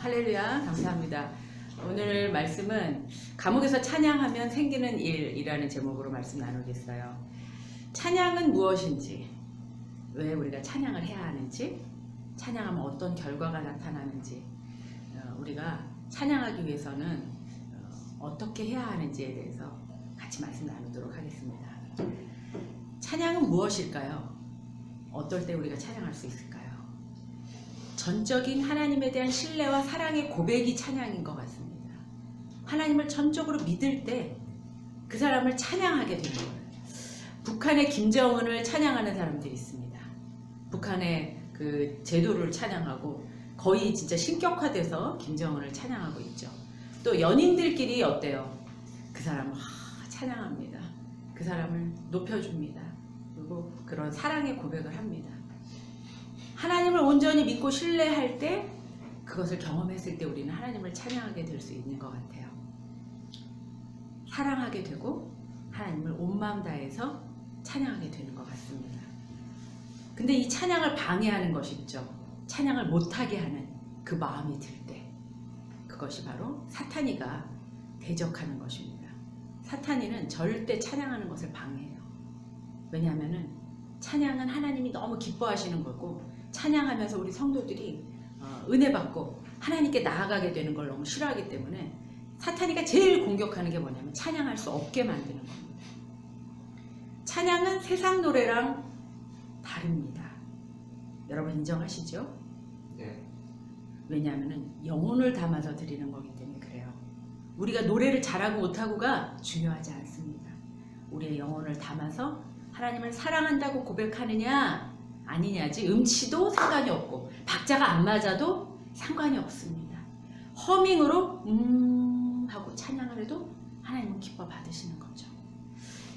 할렐루야, 감사합니다. 오늘 말씀은 감옥에서 찬양하면 생기는 일이라는 제목으로 말씀 나누겠어요. 찬양은 무엇인지, 왜 우리가 찬양을 해야 하는지, 찬양하면 어떤 결과가 나타나는지, 우리가 찬양하기 위해서는 어떻게 해야 하는지에 대해서 같이 말씀 나누도록 하겠습니다. 찬양은 무엇일까요? 어떨 때 우리가 찬양할 수 있을까요? 전적인 하나님에 대한 신뢰와 사랑의 고백이 찬양인 것 같습니다. 하나님을 전적으로 믿을 때 그 사람을 찬양하게 되는 거예요. 북한의 김정은을 찬양하는 사람들이 있습니다. 북한의 그 제도를 찬양하고 거의 진짜 신격화돼서 김정은을 찬양하고 있죠. 또 연인들끼리 어때요? 그 사람을 찬양합니다. 그 사람을 높여줍니다. 그리고 그런 사랑의 고백을 합니다. 하나님을 온전히 믿고 신뢰할 때, 그것을 경험했을 때 우리는 하나님을 찬양하게 될 수 있는 것 같아요. 사랑하게 되고 하나님을 온 마음 다해서 찬양하게 되는 것 같습니다. 근데 이 찬양을 방해하는 것이 있죠. 찬양을 못하게 하는 그 마음이 들 때, 그것이 바로 사탄이가 대적하는 것입니다. 사탄이는 절대 찬양하는 것을 방해해요. 왜냐하면 찬양은 하나님이 너무 기뻐하시는 거고, 찬양하면서 우리 성도들이 은혜 받고 하나님께 나아가게 되는 걸 너무 싫어하기 때문에 사탄이가 제일 공격하는 게 뭐냐면 찬양할 수 없게 만드는 겁니다. 찬양은 세상 노래랑 다릅니다. 여러분 인정하시죠? 네. 왜냐하면 영혼을 담아서 드리는 거기 때문에 그래요. 우리가 노래를 잘하고 못하고가 중요하지 않습니다. 우리의 영혼을 담아서 하나님을 사랑한다고 고백하느냐 아니냐지, 음치도 상관이 없고 박자가 안 맞아도 상관이 없습니다. 허밍으로 하고 찬양을 해도 하나님은 기뻐 받으시는 거죠.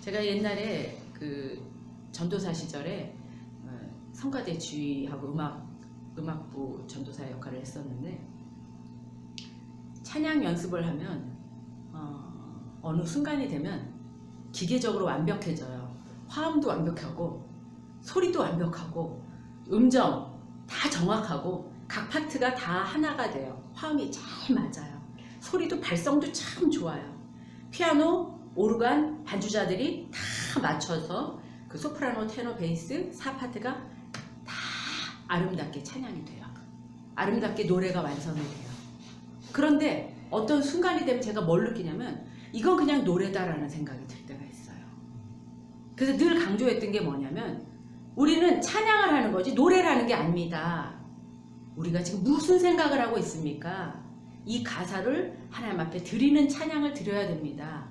제가 옛날에 그 전도사 시절에 성가대 주의하고 음악부 전도사 역할을 했었는데, 찬양 연습을 하면 어느 순간이 되면 기계적으로 완벽해져요. 화음도 완벽하고 소리도 완벽하고 음정 다 정확하고 각 파트가 다 하나가 돼요. 화음이 잘 맞아요. 소리도 발성도 참 좋아요. 피아노, 오르간, 반주자들이 다 맞춰서 그 소프라노, 테너, 베이스 4파트가 다 아름답게 찬양이 돼요. 아름답게 노래가 완성이 돼요. 그런데 어떤 순간이 되면 제가 뭘 느끼냐면 이건 그냥 노래다라는 생각이 들 때가 있어요. 그래서 늘 강조했던 게 뭐냐면 우리는 찬양을 하는 거지 노래라는 게 아닙니다. 우리가 지금 무슨 생각을 하고 있습니까? 이 가사를 하나님 앞에 드리는 찬양을 드려야 됩니다.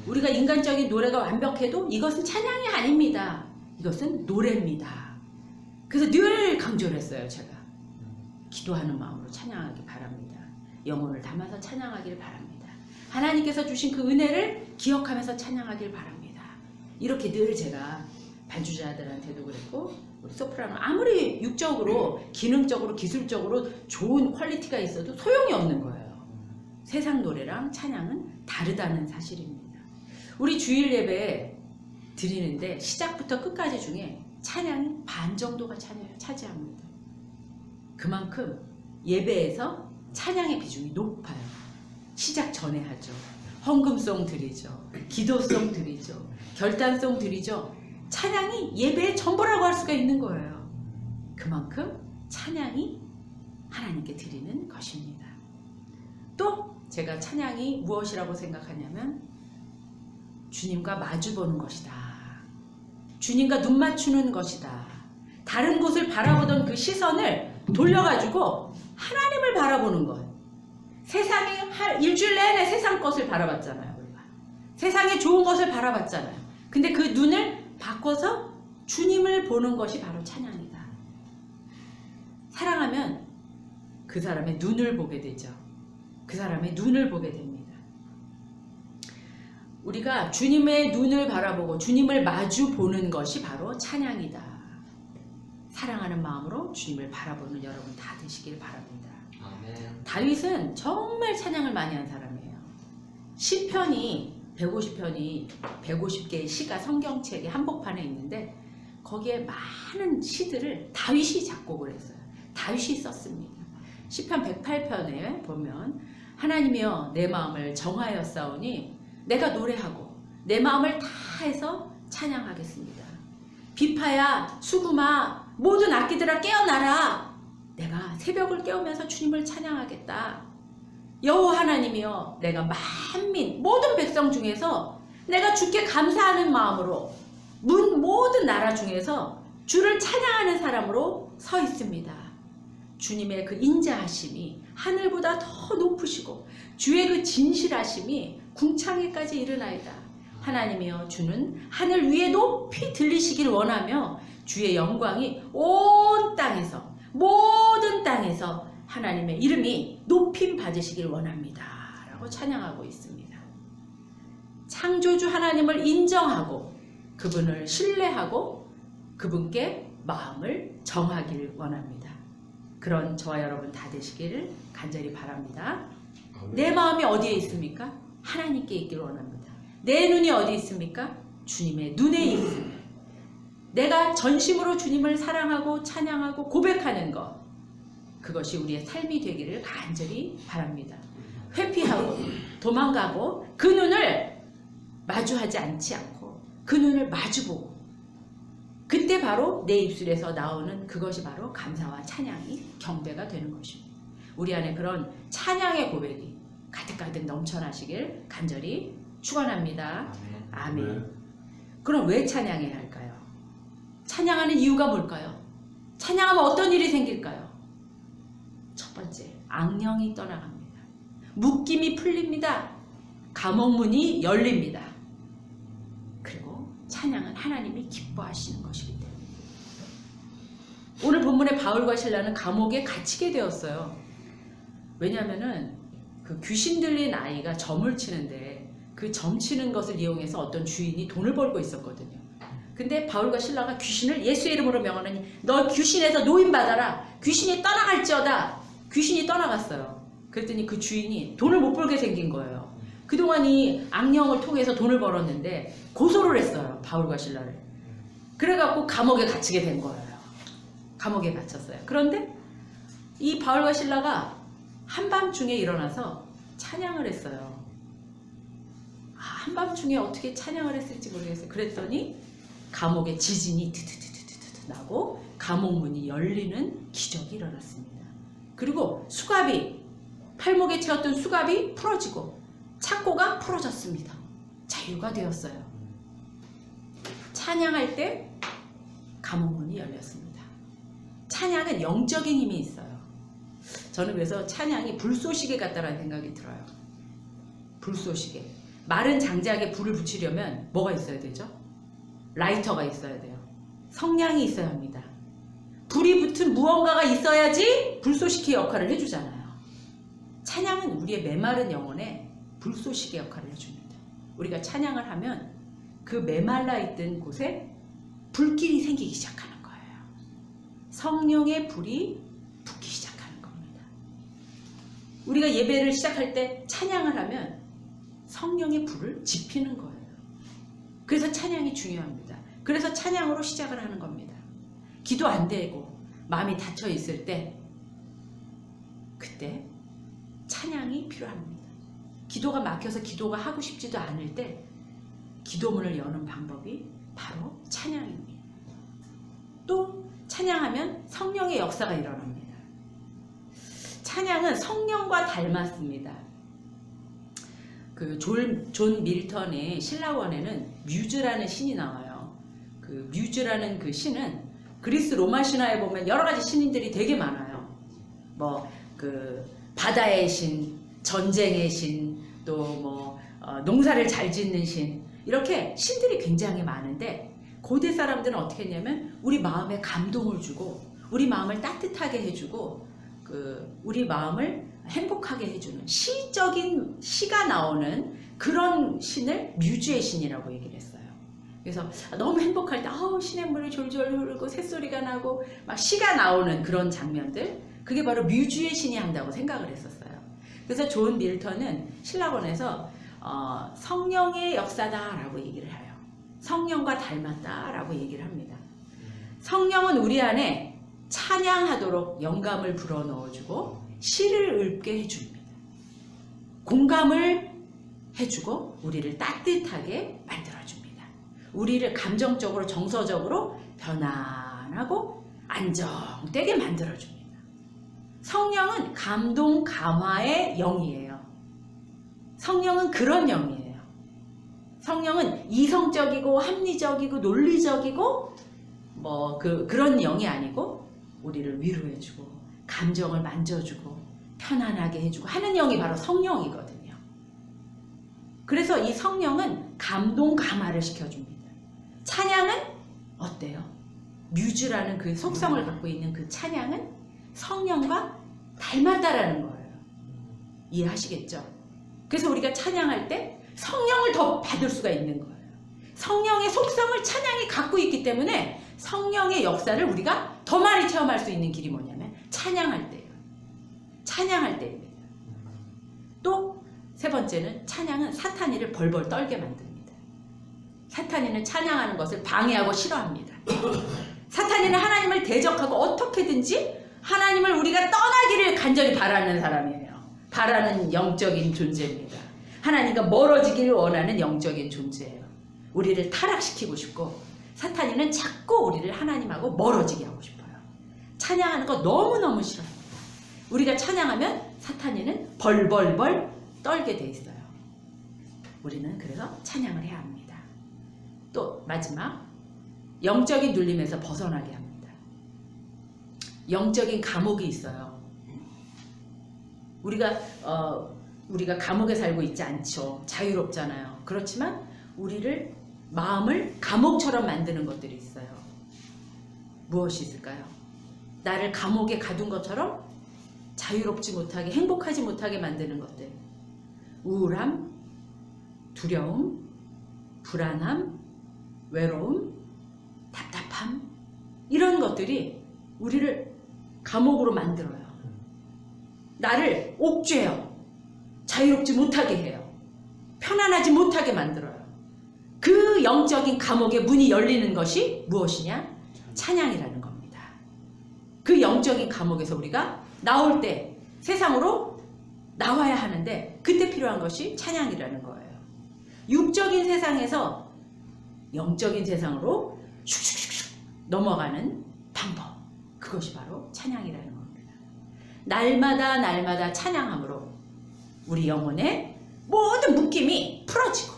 우리가 인간적인 노래가 완벽해도 이것은 찬양이 아닙니다. 이것은 노래입니다. 그래서 늘 강조를 했어요. 제가 기도하는 마음으로 찬양하기 바랍니다. 영혼을 담아서 찬양하길 바랍니다. 하나님께서 주신 그 은혜를 기억하면서 찬양하길 바랍니다. 이렇게 늘 제가 반주자들한테도 그랬고, 우리 소프라노 아무리 육적으로 기능적으로 기술적으로 좋은 퀄리티가 있어도 소용이 없는 거예요. 세상 노래랑 찬양은 다르다는 사실입니다. 우리 주일 예배 드리는데 시작부터 끝까지 중에 찬양이 반 정도가 차지합니다. 그만큼 예배에서 찬양의 비중이 높아요. 시작 전에 하죠. 헌금송 드리죠. 기도송 드리죠. 결단송 드리죠. 찬양이 예배의 전부라고 할 수가 있는 거예요. 그만큼 찬양이 하나님께 드리는 것입니다. 또 제가 찬양이 무엇이라고 생각하냐면 주님과 마주보는 것이다. 주님과 눈 맞추는 것이다. 다른 곳을 바라보던 그 시선을 돌려가지고 하나님을 바라보는 것. 세상에 일주일 내내 세상 것을 바라봤잖아요. 우리가 세상에 좋은 것을 바라봤잖아요. 근데 그 눈을 바꿔서 주님을 보는 것이 바로 찬양이다. 사랑하면 그 사람의 눈을 보게 되죠. 그 사람의 눈을 보게 됩니다. 우리가 주님의 눈을 바라보고 주님을 마주 보는 것이 바로 찬양이다. 사랑하는 마음으로 주님을 바라보는 여러분 다 되시길 바랍니다. 아멘. 다윗은 정말 찬양을 많이 한 사람이에요. 시편이 150개의 시가 성경책의 한복판에 있는데 거기에 많은 시들을 다윗이 작곡을 했어요. 다윗이 썼습니다. 시편 108편에 보면 하나님이여 내 마음을 정하였사오니 내가 노래하고 내 마음을 다해서 찬양하겠습니다. 비파야 수금아 모든 악기들아 깨어나라. 내가 새벽을 깨우면서 주님을 찬양하겠다. 여호와 하나님이여 내가 만민 모든 백성 중에서 내가 주께 감사하는 마음으로 모든 나라 중에서 주를 찬양하는 사람으로 서 있습니다. 주님의 그 인자하심이 하늘보다 더 높으시고 주의 그 진실하심이 궁창에까지 이르나이다. 하나님이여 주는 하늘 위에 높이 들리시길 원하며 주의 영광이 온 땅에서 모든 땅에서 하나님의 이름이 높임 받으시길 원합니다. 라고 찬양하고 있습니다. 창조주 하나님을 인정하고 그분을 신뢰하고 그분께 마음을 정하길 원합니다. 그런 저와 여러분 다 되시기를 간절히 바랍니다. 내 마음이 어디에 있습니까? 하나님께 있길 원합니다. 내 눈이 어디 있습니까? 주님의 눈에 있습니다. 내가 전심으로 주님을 사랑하고 찬양하고 고백하는 것, 그것이 우리의 삶이 되기를 간절히 바랍니다. 회피하고 도망가고 그 눈을 마주하지 않고 그 눈을 마주보고 그때 바로 내 입술에서 나오는 그것이 바로 감사와 찬양이 경배가 되는 것입니다. 우리 안에 그런 찬양의 고백이 가득가득 넘쳐나시길 간절히 축원합니다. 아멘. 그럼 왜 찬양해야 할까요? 찬양하는 이유가 뭘까요? 찬양하면 어떤 일이 생길까요? 첫 번째, 악령이 떠나갑니다. 묶임이 풀립니다. 감옥문이 열립니다. 그리고 찬양은 하나님이 기뻐하시는 것이기 때문에. 오늘 본문의 바울과 실라는 감옥에 갇히게 되었어요. 왜냐하면은 그 귀신 들린 아이가 점을 치는데 그 점 치는 것을 이용해서 어떤 주인이 돈을 벌고 있었거든요. 근데 바울과 실라가 귀신을 예수의 이름으로 명하노니 너 귀신에서 노임받아라. 귀신이 떠나갈지어다. 귀신이 떠나갔어요. 그랬더니 그 주인이 돈을 못 벌게 생긴 거예요. 그동안 이 악령을 통해서 돈을 벌었는데 고소를 했어요. 바울과 실라를. 그래갖고 감옥에 갇히게 된 거예요. 감옥에 갇혔어요. 그런데 이 바울과 실라가 한밤중에 일어나서 찬양을 했어요. 한밤중에 어떻게 찬양을 했을지 모르겠어요. 그랬더니 감옥에 지진이 드드드드드 나고 감옥문이 열리는 기적이 일어났습니다. 그리고 수갑이 팔목에 채웠던 수갑이 풀어지고 착고가 풀어졌습니다. 자유가 되었어요. 찬양할 때 감옥문이 열렸습니다. 찬양은 영적인 힘이 있어요. 저는 그래서 찬양이 불쏘시개 같다라는 생각이 들어요. 불쏘시개. 마른 장작에 불을 붙이려면 뭐가 있어야 되죠? 라이터가 있어야 돼요. 성냥이 있어야 합니다. 불이 붙은 무언가가 있어야지 불쏘시개 역할을 해주잖아요. 찬양은 우리의 메마른 영혼에 불쏘시개 역할을 해줍니다. 우리가 찬양을 하면 그 메말라 있던 곳에 불길이 생기기 시작하는 거예요. 성령의 불이 붙기 시작하는 겁니다. 우리가 예배를 시작할 때 찬양을 하면 성령의 불을 지피는 거예요. 그래서 찬양이 중요합니다. 그래서 찬양으로 시작을 하는 겁니다. 기도 안 되고 마음이 닫혀 있을 때 그때 찬양이 필요합니다. 기도가 막혀서 기도가 하고 싶지도 않을 때 기도문을 여는 방법이 바로 찬양입니다. 또 찬양하면 성령의 역사가 일어납니다. 찬양은 성령과 닮았습니다. 그 존 밀턴의 신라원에는 뮤즈라는 신이 나와요. 그 뮤즈라는 그 신은 그리스 로마 신화에 보면 여러 가지 신인들이 되게 많아요. 뭐 그 바다의 신, 전쟁의 신, 또 뭐 농사를 잘 짓는 신, 이렇게 신들이 굉장히 많은데 고대 사람들은 어떻게 했냐면 우리 마음에 감동을 주고 우리 마음을 따뜻하게 해주고 그 우리 마음을 행복하게 해주는 시적인 시가 나오는 그런 신을 뮤즈의 신이라고 얘기를 했어요. 그래서 너무 행복할 때 시냇물이 졸졸 흐르고 새소리가 나고 막 시가 나오는 그런 장면들, 그게 바로 뮤즈의 신이 한다고 생각을 했었어요. 그래서 존 밀턴은 신라원에서 성령의 역사다라고 얘기를 해요. 성령과 닮았다라고 얘기를 합니다. 성령은 우리 안에 찬양하도록 영감을 불어넣어주고 시를 읊게 해줍니다. 공감을 해주고 우리를 따뜻하게 만들어줍니다. 우리를 감정적으로 정서적으로 편안하고 안정되게 만들어줍니다. 성령은 감동 감화의 영이에요. 성령은 그런 영이에요. 성령은 이성적이고 합리적이고 논리적이고 그런 영이 아니고 우리를 위로해주고 감정을 만져주고 편안하게 해주고 하는 영이 바로 성령이거든요. 그래서 이 성령은 감동 감화를 시켜줍니다. 찬양은 어때요? 뮤즈라는 그 속성을 갖고 있는 그 찬양은 성령과 닮았다라는 거예요. 이해하시겠죠? 그래서 우리가 찬양할 때 성령을 더 받을 수가 있는 거예요. 성령의 속성을 찬양이 갖고 있기 때문에 성령의 역사를 우리가 더 많이 체험할 수 있는 길이 뭐냐면 찬양할 때예요. 찬양할 때입니다. 또 세 번째는 찬양은 사탄이를 벌벌 떨게 만듭니다. 사탄이는 찬양하는 것을 방해하고 싫어합니다. 사탄이는 하나님을 대적하고 어떻게든지 하나님을 우리가 떠나기를 간절히 바라는 사람이에요. 바라는 영적인 존재입니다. 하나님과 멀어지기를 원하는 영적인 존재예요. 우리를 타락시키고 싶고 사탄이는 자꾸 우리를 하나님하고 멀어지게 하고 싶어요. 찬양하는 거 너무너무 싫어합니다. 우리가 찬양하면 사탄이는 벌벌벌 떨게 돼 있어요. 우리는 그래서 찬양을 해야 합니다. 또 마지막, 영적인 눌림에서 벗어나게 합니다. 영적인 감옥이 있어요. 우리가 감옥에 살고 있지 않죠. 자유롭잖아요. 그렇지만 우리를 마음을 감옥처럼 만드는 것들이 있어요. 무엇이 있을까요? 나를 감옥에 가둔 것처럼 자유롭지 못하게, 행복하지 못하게 만드는 것들. 우울함, 두려움, 불안함, 외로움, 답답함, 이런 것들이 우리를 감옥으로 만들어요. 나를 옥죄요. 자유롭지 못하게 해요. 편안하지 못하게 만들어요. 그 영적인 감옥의 문이 열리는 것이 무엇이냐? 찬양이라는 겁니다. 그 영적인 감옥에서 우리가 나올 때 세상으로 나와야 하는데 그때 필요한 것이 찬양이라는 거예요. 육적인 세상에서 영적인 세상으로 슉슉슉슉 넘어가는 방법, 그것이 바로 찬양이라는 겁니다. 날마다 찬양함으로 우리 영혼의 모든 묶임이 풀어지고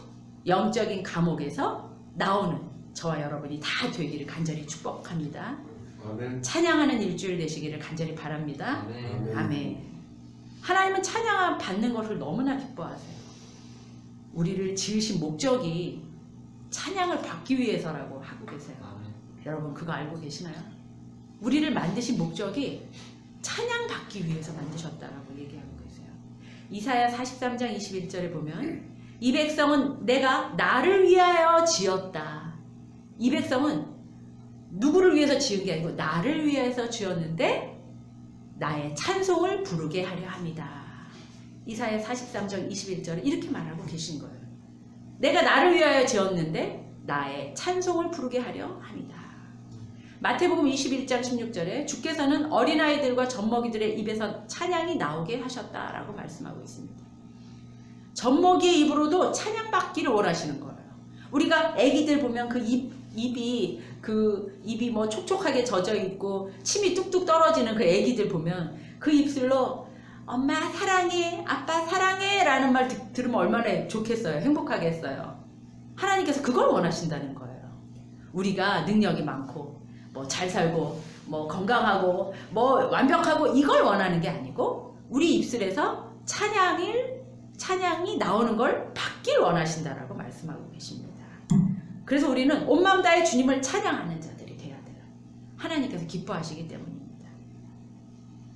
영적인 감옥에서 나오는 저와 여러분이 다 되기를 간절히 축복합니다. 아멘. 찬양하는 일주일 되시기를 간절히 바랍니다. 아멘. 아멘. 하나님은 찬양 받는 것을 너무나 기뻐하세요. 우리를 지으신 목적이 찬양을 받기 위해서라고 하고 계세요. 아멘. 여러분 그거 알고 계시나요? 우리를 만드신 목적이 찬양 받기 위해서 만드셨다라고 얘기하고 계세요. 이사야 43장 21절에 보면 이 백성은 내가 나를 위하여 지었다. 이 백성은 누구를 위해서 지은 게 아니고 나를 위해서 지었는데 나의 찬송을 부르게 하려 합니다. 이사야 43장 21절에 이렇게 말하고 계신 거예요. 내가 나를 위하여 지었는데 나의 찬송을 부르게 하려 합니다. 마태복음 21장 16절에 주께서는 어린아이들과 젖먹이들의 입에서 찬양이 나오게 하셨다라고 말씀하고 있습니다. 젖먹이의 입으로도 찬양받기를 원하시는 거예요. 우리가 아기들 보면 그 입이 뭐 촉촉하게 젖어 있고 침이 뚝뚝 떨어지는 그 아기들 보면 그 입술로 엄마 사랑해, 아빠 사랑해 라는 말 들으면 얼마나 좋겠어요. 행복하겠어요. 하나님께서 그걸 원하신다는 거예요. 우리가 능력이 많고 뭐 잘 살고 뭐 건강하고 뭐 완벽하고 이걸 원하는 게 아니고 우리 입술에서 찬양이 나오는 걸 받길 원하신다라고 말씀하고 계십니다. 그래서 우리는 온 마음 다해 주님을 찬양하는 자들이 돼야 돼요. 하나님께서 기뻐하시기 때문입니다.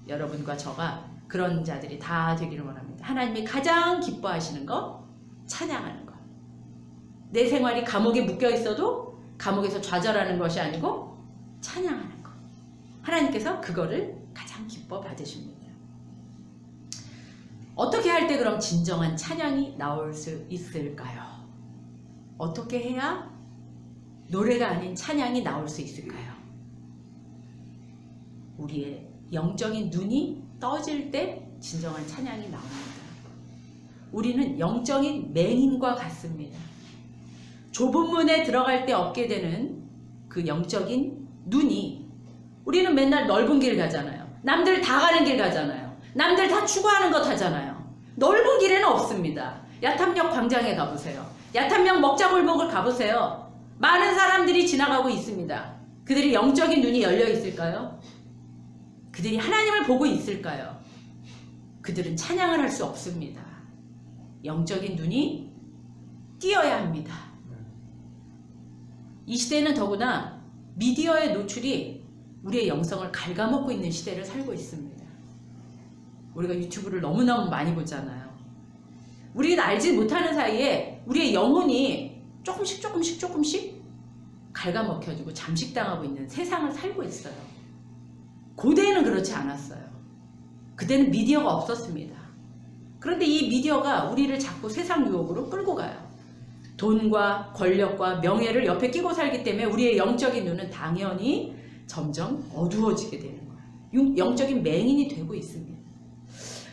여러분과 저가 그런 자들이 다 되기를 원합니다. 하나님이 가장 기뻐하시는 거 찬양하는 것. 내 생활이 감옥에 묶여 있어도 감옥에서 좌절하는 것이 아니고 찬양하는 것. 하나님께서 그거를 가장 기뻐 받으십니다. 어떻게 할 때 그럼 진정한 찬양이 나올 수 있을까요? 어떻게 해야 노래가 아닌 찬양이 나올 수 있을까요? 우리의 영적인 눈이 떠질 때 진정한 찬양이 나옵니다. 우리는 영적인 맹인과 같습니다. 좁은 문에 들어갈 때 얻게 되는 그 영적인 눈이, 우리는 맨날 넓은 길 가잖아요. 남들 다 가는 길 가잖아요. 남들 다 추구하는 것 하잖아요. 넓은 길에는 없습니다. 야탐역 광장에 가보세요. 야탐역 먹자골목을 가보세요. 많은 사람들이 지나가고 있습니다. 그들이 영적인 눈이 열려 있을까요? 그들이 하나님을 보고 있을까요? 그들은 찬양을 할 수 없습니다. 영적인 눈이 띄어야 합니다. 이 시대는 더구나 미디어의 노출이 우리의 영성을 갉아먹고 있는 시대를 살고 있습니다. 우리가 유튜브를 너무너무 많이 보잖아요. 우리는 알지 못하는 사이에 우리의 영혼이 조금씩 갉아먹혀지고 잠식당하고 있는 세상을 살고 있어요. 고대에는 그렇지 않았어요. 그때는 미디어가 없었습니다. 그런데 이 미디어가 우리를 자꾸 세상 유혹으로 끌고 가요. 돈과 권력과 명예를 옆에 끼고 살기 때문에 우리의 영적인 눈은 당연히 점점 어두워지게 되는 거예요. 영적인 맹인이 되고 있습니다.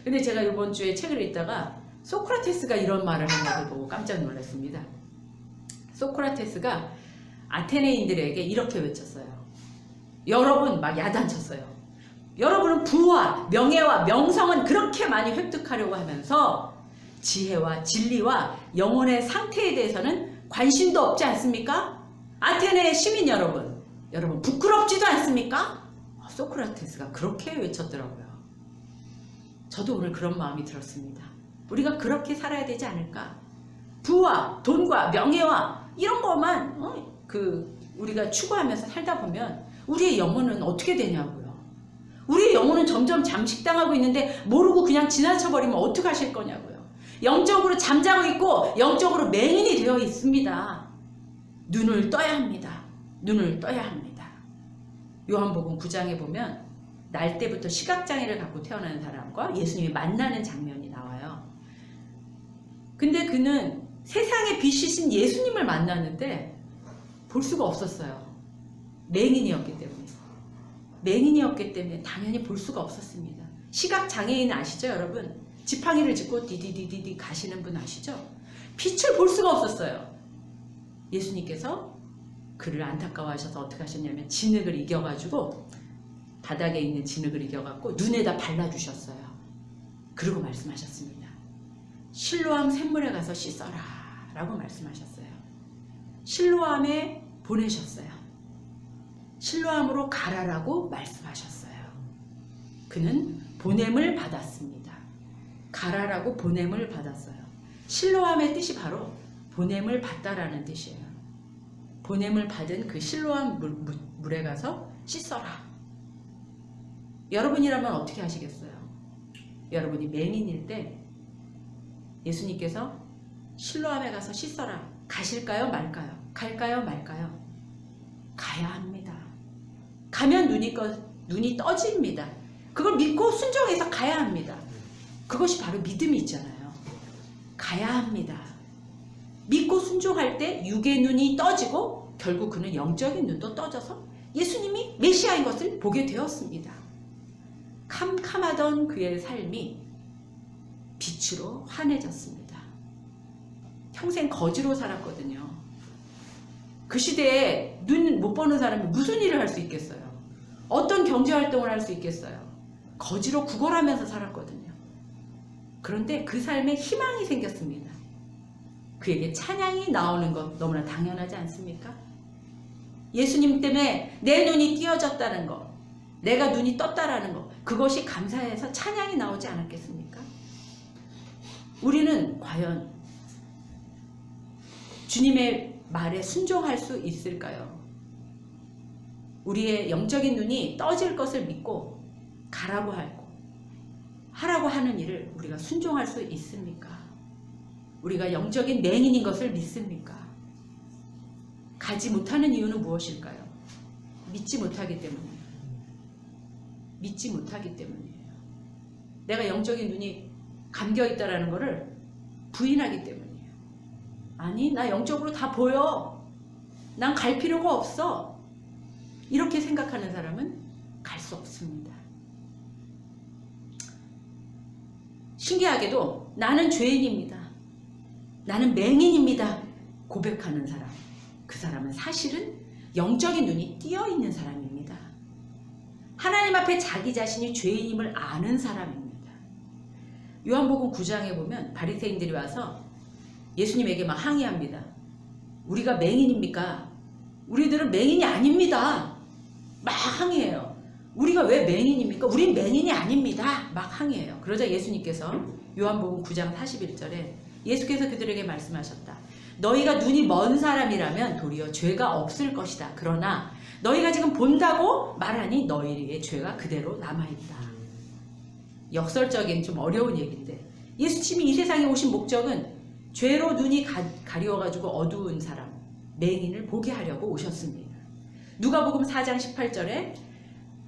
근데 제가 이번 주에 책을 읽다가 소크라테스가 이런 말을 한 것을 보고 깜짝 놀랐습니다. 소크라테스가 아테네인들에게 이렇게 외쳤어요. 여러분, 막 야단쳤어요. 여러분은 부와 명예와 명성은 그렇게 많이 획득하려고 하면서 지혜와 진리와 영혼의 상태에 대해서는 관심도 없지 않습니까? 아테네의 시민 여러분, 여러분 부끄럽지도 않습니까? 소크라테스가 그렇게 외쳤더라고요. 저도 오늘 그런 마음이 들었습니다. 우리가 그렇게 살아야 되지 않을까? 부와 돈과 명예와 이런 것만 우리가 추구하면서 살다 보면 우리의 영혼은 어떻게 되냐고요. 우리의 영혼은 점점 잠식당하고 있는데 모르고 그냥 지나쳐버리면 어떡하실 거냐고요. 영적으로 잠자고 있고 영적으로 맹인이 되어 있습니다. 눈을 떠야 합니다. 눈을 떠야 합니다. 요한복음 9장에 보면 날 때부터 시각장애를 갖고 태어난 사람과 예수님이 만나는 장면이 나와요. 근데 그는 세상의 빛이신 예수님을 만났는데 볼 수가 없었어요. 맹인이었기 때문에. 맹인이었기 때문에 당연히 볼 수가 없었습니다. 시각장애인 아시죠, 여러분? 지팡이를 짚고 디디디디디 가시는 분 아시죠? 빛을 볼 수가 없었어요. 예수님께서 그를 안타까워하셔서 어떻게 하셨냐면 진흙을 이겨가지고 바닥에 있는 진흙을 이겨갖고 눈에다 발라주셨어요. 그리고 말씀하셨습니다. 실로암 샘물에 가서 씻어라 라고 말씀하셨어요. 실로암에 보내셨어요. 실로암으로 가라라고 말씀하셨어요. 그는 보냄을 받았습니다. 가라라고 보냄을 받았어요. 실로암의 뜻이 바로 보냄을 받다라는 뜻이에요. 보냄을 받은 그 실로암 물에 가서 씻어라. 여러분이라면 어떻게 하시겠어요? 여러분이 맹인일 때 예수님께서 실로암에 가서 씻어라. 가실까요? 말까요? 갈까요? 말까요? 가야 합니다. 가면 눈이 떠집니다. 그걸 믿고 순종해서 가야 합니다. 그것이 바로 믿음이 있잖아요. 가야 합니다. 믿고 순종할 때 육의 눈이 떠지고 결국 그는 영적인 눈도 떠져서 예수님이 메시아인 것을 보게 되었습니다. 캄캄하던 그의 삶이 빛으로 환해졌습니다. 평생 거지로 살았거든요. 그 시대에 눈 못 보는 사람이 무슨 일을 할 수 있겠어요? 어떤 경제활동을 할 수 있겠어요? 거지로 구걸하면서 살았거든요. 그런데 그 삶에 희망이 생겼습니다. 그에게 찬양이 나오는 것 너무나 당연하지 않습니까? 예수님 때문에 내 눈이 띄어졌다는 것, 내가 눈이 떴다라는 것, 그것이 감사해서 찬양이 나오지 않았겠습니까? 우리는 과연 주님의 말에 순종할 수 있을까요? 우리의 영적인 눈이 떠질 것을 믿고 가라고 하라고 하는 일을 우리가 순종할 수 있습니까? 우리가 영적인 맹인인 것을 믿습니까? 가지 못하는 이유는 무엇일까요? 믿지 못하기 때문이에요. 믿지 못하기 때문이에요. 내가 영적인 눈이 감겨있다라는 것을 부인하기 때문이에요. 아니, 나 영적으로 다 보여. 난 갈 필요가 없어. 이렇게 생각하는 사람은 갈 수 없습니다. 신기하게도 나는 죄인입니다. 나는 맹인입니다. 고백하는 사람. 그 사람은 사실은 영적인 눈이 띄어 있는 사람입니다. 하나님 앞에 자기 자신이 죄인임을 아는 사람입니다. 요한복음 9장에 보면 바리새인들이 와서 예수님에게 막 항의합니다. 우리가 맹인입니까? 우리들은 맹인이 아닙니다. 막 항의해요. 우리가 왜 맹인입니까? 우린 맹인이 아닙니다. 막 항의해요. 그러자 예수님께서 요한복음 9장 41절에 예수께서 그들에게 말씀하셨다. 너희가 눈이 먼 사람이라면 도리어 죄가 없을 것이다. 그러나 너희가 지금 본다고 말하니 너희의 죄가 그대로 남아있다. 역설적인 좀 어려운 얘기인데 예수님이 이 세상에 오신 목적은 죄로 눈이 가려워가지고 어두운 사람, 맹인을 보게 하려고 오셨습니다. 누가복음 4장 18절에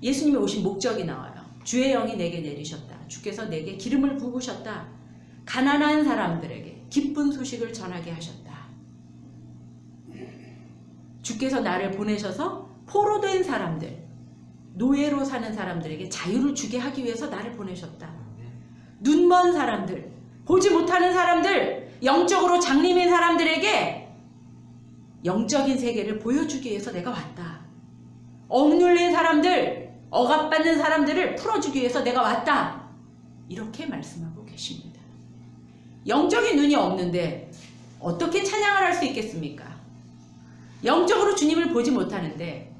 예수님이 오신 목적이 나와요. 주의 영이 내게 내리셨다. 주께서 내게 기름을 부으셨다. 가난한 사람들에게 기쁜 소식을 전하게 하셨다. 주께서 나를 보내셔서 포로된 사람들, 노예로 사는 사람들에게 자유를 주게 하기 위해서 나를 보내셨다. 눈먼 사람들, 보지 못하는 사람들, 영적으로 장님인 사람들에게 영적인 세계를 보여주기 위해서 내가 왔다. 억눌린 사람들, 억압받는 사람들을 풀어주기 위해서 내가 왔다. 이렇게 말씀하고 계십니다. 영적인 눈이 없는데 어떻게 찬양을 할 수 있겠습니까? 영적으로 주님을 보지 못하는데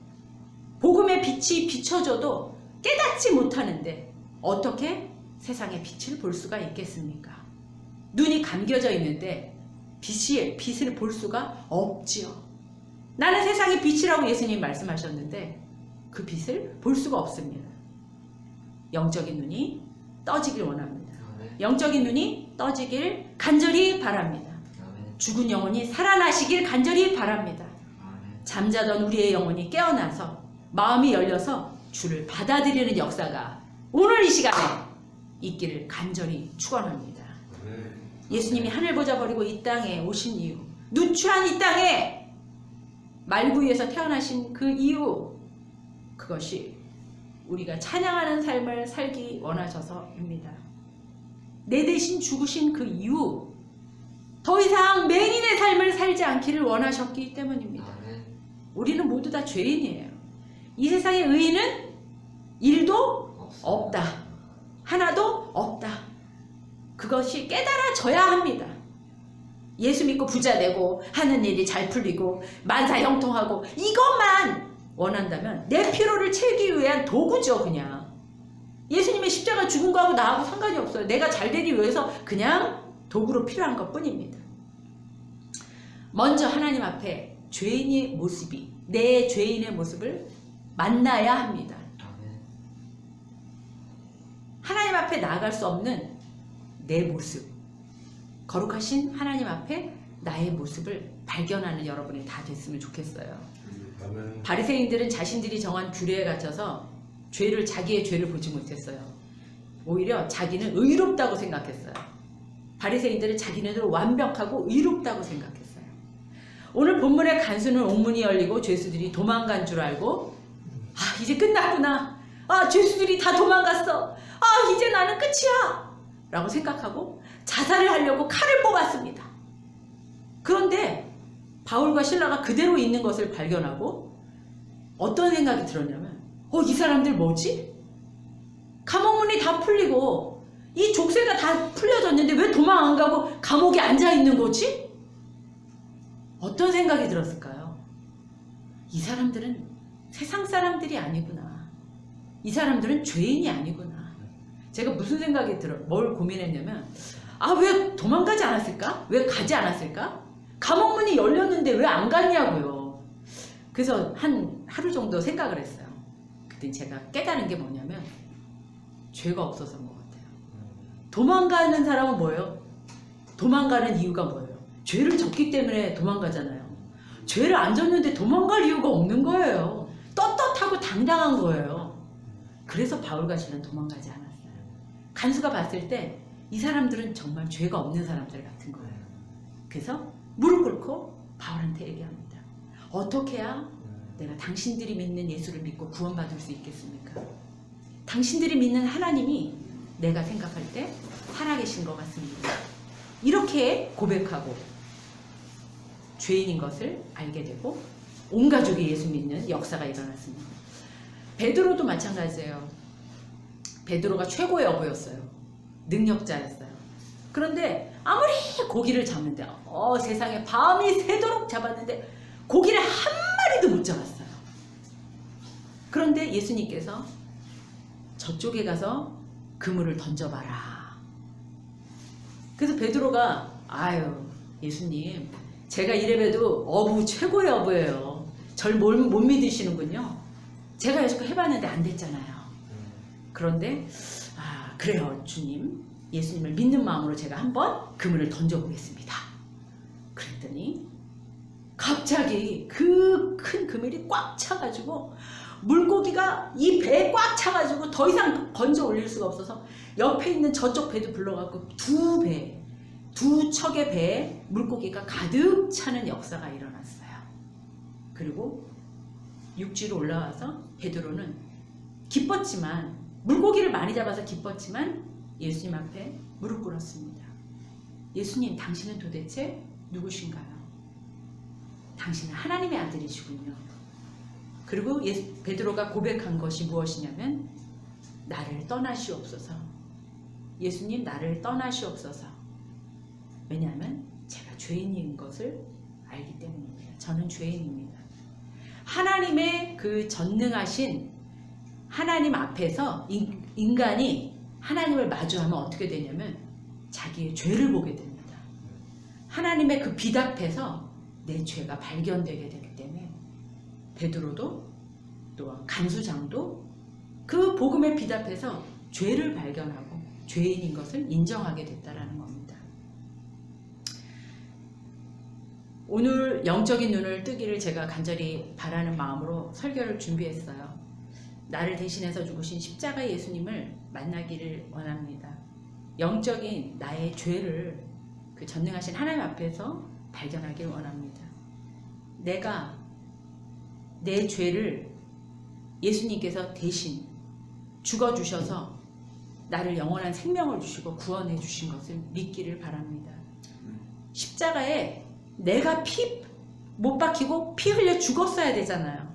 복음의 빛이 비춰져도 깨닫지 못하는데 어떻게 세상의 빛을 볼 수가 있겠습니까? 눈이 감겨져 있는데 빛을 볼 수가 없지요. 나는 세상의 빛이라고 예수님 말씀하셨는데 그 빛을 볼 수가 없습니다. 영적인 눈이 떠지길 원합니다. 영적인 눈이 떠지길 간절히 바랍니다. 죽은 영혼이 살아나시길 간절히 바랍니다. 잠자던 우리의 영혼이 깨어나서 마음이 열려서 주를 받아들이는 역사가 오늘 이 시간에 있기를 간절히 축원합니다. 예수님이 하늘 보좌 버리고 이 땅에 오신 이유, 누추한 이 땅에 말구이에서 태어나신 그 이유, 그것이 우리가 찬양하는 삶을 살기 원하셔서입니다. 내 대신 죽으신 그 이유, 더 이상 맹인의 삶을 살지 않기를 원하셨기 때문입니다. 우리는 모두 다 죄인이에요. 이 세상의 의인은 일도 없다. 하나도 없다. 그것이 깨달아져야 합니다. 예수 믿고 부자 되고 하는 일이 잘 풀리고 만사 형통하고 이것만 원한다면 내 피로를 채우기 위한 도구죠. 그냥 예수님의 십자가 죽은 거하고 나하고 상관이 없어요. 내가 잘 되기 위해서 그냥 도구로 필요한 것뿐입니다. 먼저 하나님 앞에 죄인의 모습이, 내 죄인의 모습을 만나야 합니다. 하나님 앞에 나아갈 수 없는 내 모습, 거룩하신 하나님 앞에 나의 모습을 발견하는 여러분이 다 됐으면 좋겠어요. 바리새인들은 자신들이 정한 규례에 갇혀서 자기의 죄를 보지 못했어요. 오히려 자기는 의롭다고 생각했어요. 바리새인들은 자기네들 완벽하고 의롭다고 생각했어요. 오늘 본문의 간수는 옥문이 열리고 죄수들이 도망간 줄 알고 이제 끝났구나. 죄수들이 다 도망갔어. 이제 나는 끝이야. 라고 생각하고 자살을 하려고 칼을 뽑았습니다. 그런데 바울과 실라가 그대로 있는 것을 발견하고 어떤 생각이 들었냐면 이 사람들 뭐지? 감옥문이 다 풀리고 이 족쇄가 다 풀려졌는데 왜 도망 안 가고 감옥에 앉아 있는 거지? 어떤 생각이 들었을까요? 이 사람들은 세상 사람들이 아니구나. 이 사람들은 죄인이 아니구나. 제가 무슨 생각이 뭘 고민했냐면 왜 도망가지 않았을까? 왜 가지 않았을까? 감옥문이 열렸는데 왜 안 갔냐고요. 그래서 하루 정도 생각을 했어요. 그때 제가 깨달은 게 뭐냐면 죄가 없어서인 것 같아요. 도망가는 사람은 뭐예요? 도망가는 이유가 뭐예요? 죄를 졌기 때문에 도망가잖아요. 죄를 안 졌는데 도망갈 이유가 없는 거예요. 떳떳하고 당당한 거예요. 그래서 바울과 실은 도망가지 않았어요. 간수가 봤을 때 이 사람들은 정말 죄가 없는 사람들 같은 거예요. 그래서 무릎 꿇고 바울한테 얘기합니다. 어떻게 해야 내가 당신들이 믿는 예수를 믿고 구원받을 수 있겠습니까? 당신들이 믿는 하나님이 내가 생각할 때 살아계신 것 같습니다. 이렇게 고백하고 죄인인 것을 알게 되고 온 가족이 예수 믿는 역사가 일어났습니다. 베드로도 마찬가지예요. 베드로가 최고의 어부였어요. 능력자였어요. 그런데 아무리 고기를 잡는데 세상에 밤이 새도록 잡았는데 고기를 한 마리도 못 잡았어요. 그런데 예수님께서 저쪽에 가서 그물을 던져봐라. 그래서 베드로가 아유 예수님 제가 이래봬도 어부 최고의 어부예요. 절 못 믿으시는군요. 제가 여지껏 해봤는데 안 됐잖아요. 그런데 그래요 주님, 예수님을 믿는 마음으로 제가 한번 그물을 던져보겠습니다. 그랬더니 갑자기 그 큰 그물이 꽉 차가지고 물고기가 이 배에 꽉 차가지고 더 이상 건져 올릴 수가 없어서 옆에 있는 저쪽 배도 불러갖고 두 척의 배에 물고기가 가득 차는 역사가 일어났어요. 그리고 육지로 올라와서 베드로는 기뻤지만, 물고기를 많이 잡아서 기뻤지만 예수님 앞에 무릎 꿇었습니다. 예수님, 당신은 도대체 누구신가요? 당신은 하나님의 아들이시군요. 그리고 베드로가 고백한 것이 무엇이냐면 나를 떠나시옵소서. 예수님, 나를 떠나시옵소서. 왜냐하면 제가 죄인인 것을 알기 때문입니다. 저는 죄인입니다. 하나님의 그 전능하신 하나님 앞에서 인간이 하나님을 마주하면 어떻게 되냐면 자기의 죄를 보게 됩니다. 하나님의 그 빛 앞에서 내 죄가 발견되게 되기 때문에 베드로도 또한 간수장도 그 복음의 빛 앞에서 죄를 발견하고 죄인인 것을 인정하게 됐다라는 겁니다. 오늘 영적인 눈을 뜨기를 제가 간절히 바라는 마음으로 설교를 준비했어요. 나를 대신해서 죽으신 십자가 예수님을 만나기를 원합니다. 영적인 나의 죄를 그 전능하신 하나님 앞에서 발견하길 원합니다. 내가 내 죄를 예수님께서 대신 죽어주셔서 나를 영원한 생명을 주시고 구원해 주신 것을 믿기를 바랍니다. 십자가에 내가 피 못 박히고 피 흘려 죽었어야 되잖아요.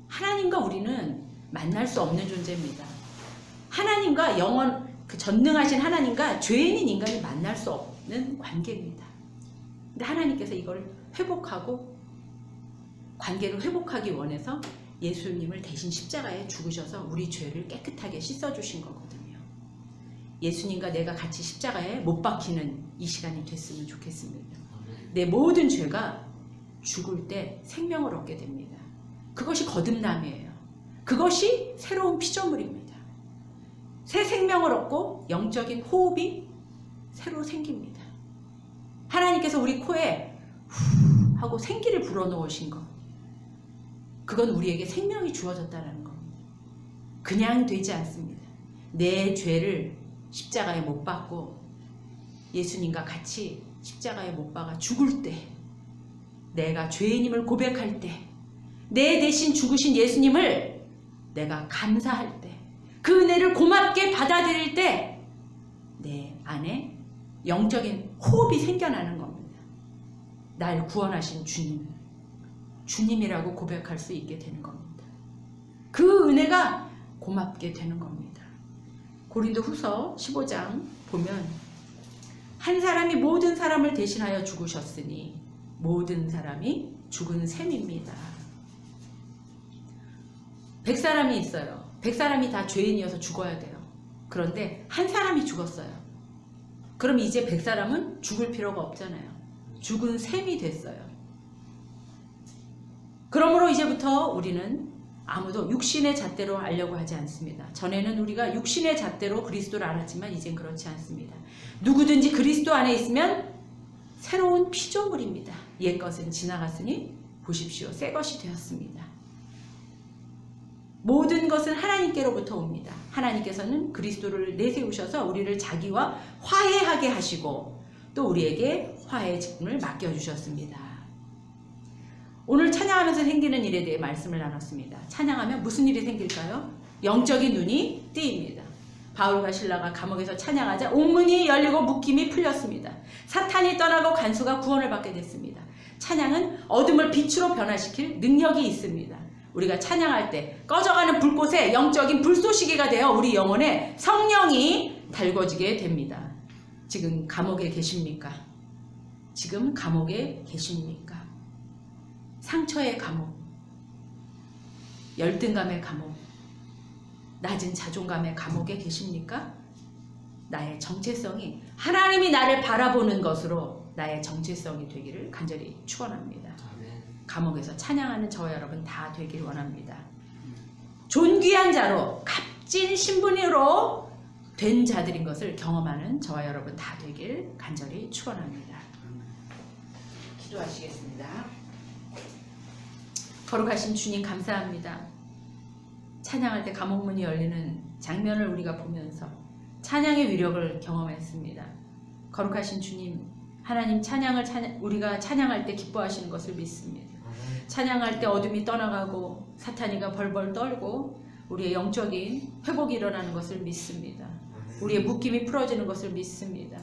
하나님과 우리는 만날 수 없는 존재입니다. 하나님과 그 전능하신 하나님과 죄인인 인간이 만날 수 없는 관계입니다. 근데 하나님께서 이걸 회복하고 관계를 회복하기 원해서 예수님을 대신 십자가에 죽으셔서 우리 죄를 깨끗하게 씻어주신 거거든요. 예수님과 내가 같이 십자가에 못 박히는 이 시간이 됐으면 좋겠습니다. 내 모든 죄가 죽을 때 생명을 얻게 됩니다. 그것이 거듭남이에요. 그것이 새로운 피조물입니다. 새 생명을 얻고 영적인 호흡이 새로 생깁니다. 하나님께서 우리 코에 후 하고 생기를 불어넣으신 것, 그건 우리에게 생명이 주어졌다는 겁니다. 그냥 되지 않습니다. 내 죄를 십자가에 못 박고 예수님과 같이 십자가에 못 박아 죽을 때, 내가 죄인임을 고백할 때, 내 대신 죽으신 예수님을 내가 감사할 때, 그 은혜를 고맙게 받아들일 때 내 안에 영적인 호흡이 생겨나는 겁니다. 날 구원하신 주님이라고 고백할 수 있게 되는 겁니다. 그 은혜가 고맙게 되는 겁니다. 고린도후서 15장 보면 한 사람이 모든 사람을 대신하여 죽으셨으니 모든 사람이 죽은 셈입니다. 100사람이 있어요. 100사람이 다 죄인이어서 죽어야 돼요. 그런데 한 사람이 죽었어요. 그럼 이제 100사람은 죽을 필요가 없잖아요. 죽은 셈이 됐어요. 그러므로 이제부터 우리는 아무도 육신의 잣대로 알려고 하지 않습니다. 전에는 우리가 육신의 잣대로 그리스도를 알았지만 이젠 그렇지 않습니다. 누구든지 그리스도 안에 있으면 새로운 피조물입니다. 옛것은 지나갔으니 보십시오, 새 것이 되었습니다. 모든 것은 하나님께로부터 옵니다. 하나님께서는 그리스도를 내세우셔서 우리를 자기와 화해하게 하시고 또 우리에게 화해의 직분을 맡겨주셨습니다. 오늘 찬양하면서 생기는 일에 대해 말씀을 나눴습니다. 찬양하면 무슨 일이 생길까요? 영적인 눈이 뜨입니다. 바울과 실라가 감옥에서 찬양하자 옥문이 열리고 묶임이 풀렸습니다. 사탄이 떠나고 간수가 구원을 받게 됐습니다. 찬양은 어둠을 빛으로 변화시킬 능력이 있습니다. 우리가 찬양할 때 꺼져가는 불꽃에 영적인 불쏘시개가 되어 우리 영혼에 성령이 달궈지게 됩니다. 지금 감옥에 계십니까? 지금 감옥에 계십니까? 상처의 감옥, 열등감의 감옥, 낮은 자존감의 감옥에 계십니까? 나의 정체성이 하나님이 나를 바라보는 것으로 나의 정체성이 되기를 간절히 축원합니다. 감옥에서 찬양하는 저와 여러분 다 되길 원합니다. 존귀한 자로 값진 신분으로 된 자들인 것을 경험하는 저와 여러분 다 되길 간절히 축원합니다. 기도하시겠습니다. 거룩하신 주님 감사합니다. 찬양할 때 감옥문이 열리는 장면을 우리가 보면서 찬양의 위력을 경험했습니다. 거룩하신 주님, 하나님 우리가 찬양할 때 기뻐하시는 것을 믿습니다. 찬양할 때 어둠이 떠나가고 사탄이가 벌벌 떨고 우리의 영적인 회복이 일어나는 것을 믿습니다. 우리의 묶임이 풀어지는 것을 믿습니다.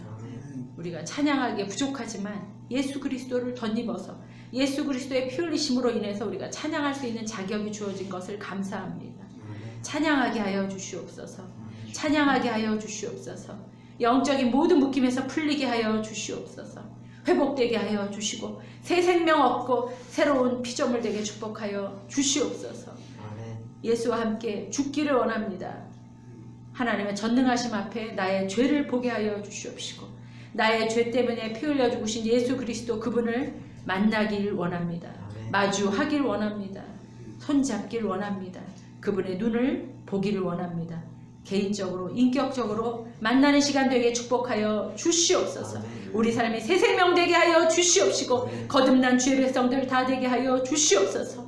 우리가 찬양하기에 부족하지만 예수 그리스도를 덧입어서 예수 그리스도의 피 흘리심으로 인해서 우리가 찬양할 수 있는 자격이 주어진 것을 감사합니다. 찬양하게 하여 주시옵소서. 찬양하게 하여 주시옵소서. 영적인 모든 묶임에서 풀리게 하여 주시옵소서. 회복되게 하여 주시고 새 생명 얻고 새로운 피조물 되게 축복하여 주시옵소서. 예수와 함께 죽기를 원합니다. 하나님의 전능하심 앞에 나의 죄를 보게 하여 주시옵시고 나의 죄 때문에 피 흘려 죽으신 예수 그리스도 그분을 만나길 원합니다. 마주하길 원합니다. 손잡길 원합니다. 그분의 눈을 보기를 원합니다. 개인적으로 인격적으로 만나는 시간 되게 축복하여 주시옵소서. 우리 삶이 새 생명 되게 하여 주시옵시고 거듭난 주의 백성들 다 되게 하여 주시옵소서.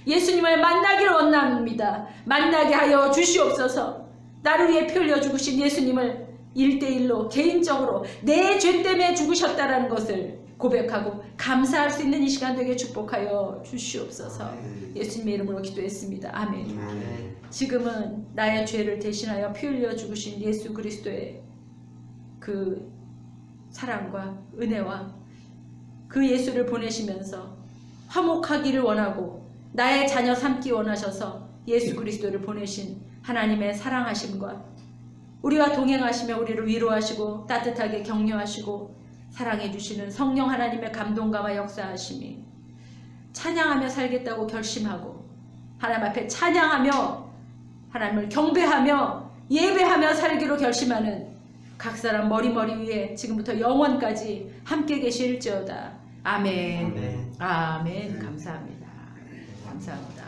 예수님을 만나기를 원합니다. 만나게 하여 주시옵소서. 나를 위해 피 흘려 죽으신 예수님을 1대1로 개인적으로 내 죄 때문에 죽으셨다라는 것을 고백하고 감사할 수 있는 이 시간 되게 축복하여 주시옵소서. 예수님의 이름으로 기도했습니다. 아멘. 지금은 나의 죄를 대신하여 피 흘려 죽으신 예수 그리스도의 그 사랑과 은혜와 그 예수를 보내시면서 화목하기를 원하고 나의 자녀 삼기 원하셔서 예수 그리스도를 보내신 하나님의 사랑하심과 우리와 동행하시며 우리를 위로하시고 따뜻하게 격려하시고 사랑해 주시는 성령 하나님의 감동감과 역사하심이 찬양하며 살겠다고 결심하고 하나님 앞에 찬양하며 하나님을 경배하며 예배하며 살기로 결심하는 각 사람 머리 위에 지금부터 영원까지 함께 계실지어다. 아멘. 아멘. 감사합니다. 감사합니다.